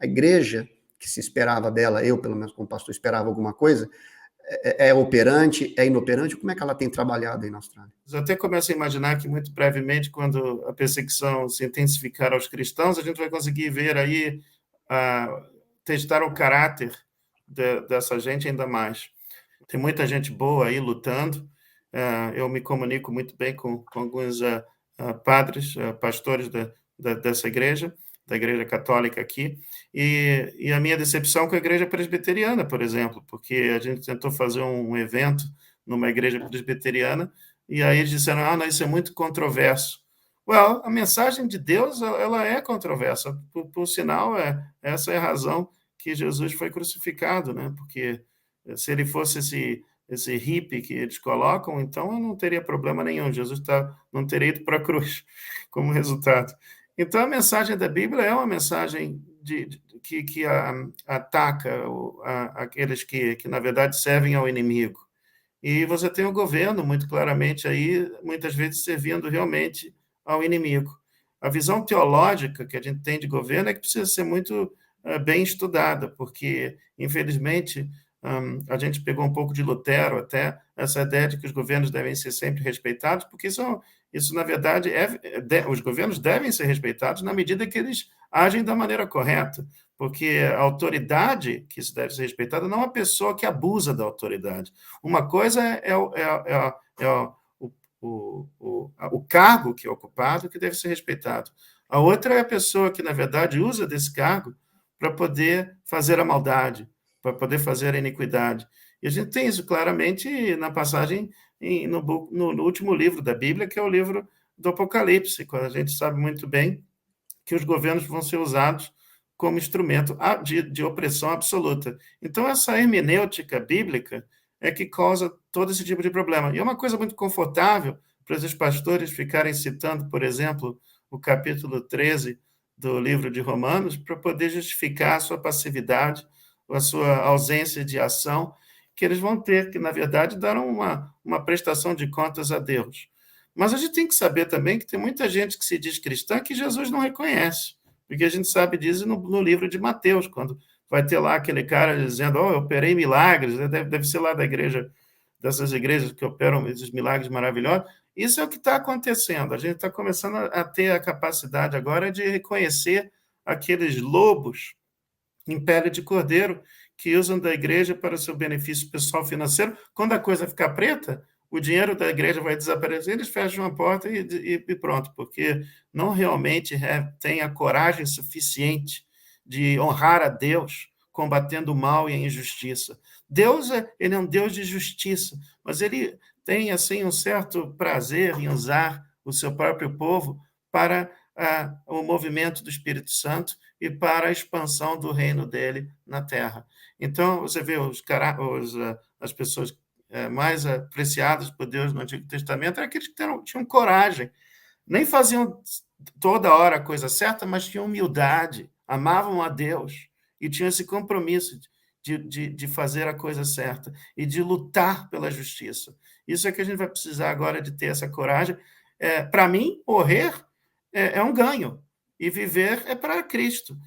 A igreja que se esperava dela, eu, pelo menos como pastor, esperava alguma coisa, é operante, é inoperante? Como é que ela tem trabalhado aí na Austrália? Eu até começo a imaginar que, muito brevemente, quando a perseguição se intensificar aos cristãos, a gente vai conseguir ver aí, testar o caráter dessa gente ainda mais. Tem muita gente boa aí lutando. Eu me comunico muito bem com alguns padres, pastores dessa igreja, da igreja católica aqui, e a minha decepção com a igreja presbiteriana, por exemplo, porque a gente tentou fazer um evento numa igreja presbiteriana, e aí eles disseram, não, isso é muito controverso. Well, a mensagem de Deus, ela é controversa, por sinal, essa é a razão que Jesus foi crucificado, né? Porque se ele fosse esse hippie que eles colocam, então eu não teria problema nenhum, Jesus não teria ido para a cruz como resultado. Então, a mensagem da Bíblia é uma mensagem que ataca aqueles que, na verdade, servem ao inimigo. E você tem o governo, muito claramente, aí, muitas vezes servindo realmente ao inimigo. A visão teológica que a gente tem de governo é que precisa ser muito bem estudada, porque, infelizmente, a gente pegou um pouco de Lutero, até essa ideia de que os governos devem ser sempre respeitados, porque isso na verdade, os governos devem ser respeitados na medida que eles agem da maneira correta, porque a autoridade que se deve ser respeitada não é a pessoa que abusa da autoridade. Uma coisa o cargo que é ocupado que deve ser respeitado. A outra é a pessoa que, na verdade, usa desse cargo para poder fazer a maldade, para poder fazer a iniquidade. E a gente tem isso claramente na passagem no último livro da Bíblia, que é o livro do Apocalipse, quando a gente sabe muito bem que os governos vão ser usados como instrumento de opressão absoluta. Então, essa hermenêutica bíblica é que causa todo esse tipo de problema. E é uma coisa muito confortável para os pastores ficarem citando, por exemplo, o capítulo 13 do livro de Romanos, para poder justificar a sua passividade, a sua ausência de ação, que eles vão ter que, na verdade, dar uma prestação de contas a Deus. Mas a gente tem que saber também que tem muita gente que se diz cristã que Jesus não reconhece, porque a gente sabe disso no livro de Mateus, quando vai ter lá aquele cara dizendo, eu operei milagres, deve ser lá da igreja, dessas igrejas que operam esses milagres maravilhosos. Isso é o que está acontecendo. A gente está começando a ter a capacidade agora de reconhecer aqueles lobos em pele de cordeiro que usam da igreja para o seu benefício pessoal financeiro. Quando a coisa ficar preta, o dinheiro da igreja vai desaparecer, eles fecham a porta e pronto, porque não realmente tem a coragem suficiente de honrar a Deus combatendo o mal e a injustiça. Deus ele é um Deus de justiça, mas ele tem assim um certo prazer em usar o seu próprio povo para o movimento do Espírito Santo e para a expansão do reino dele na Terra. Então, você vê as pessoas mais apreciadas por Deus no Antigo Testamento eram aqueles que tinham coragem, nem faziam toda hora a coisa certa, mas tinham humildade, amavam a Deus e tinham esse compromisso de fazer a coisa certa e de lutar pela justiça. Isso é que a gente vai precisar agora de ter essa coragem. Para mim, morrer é um ganho e viver é para Cristo.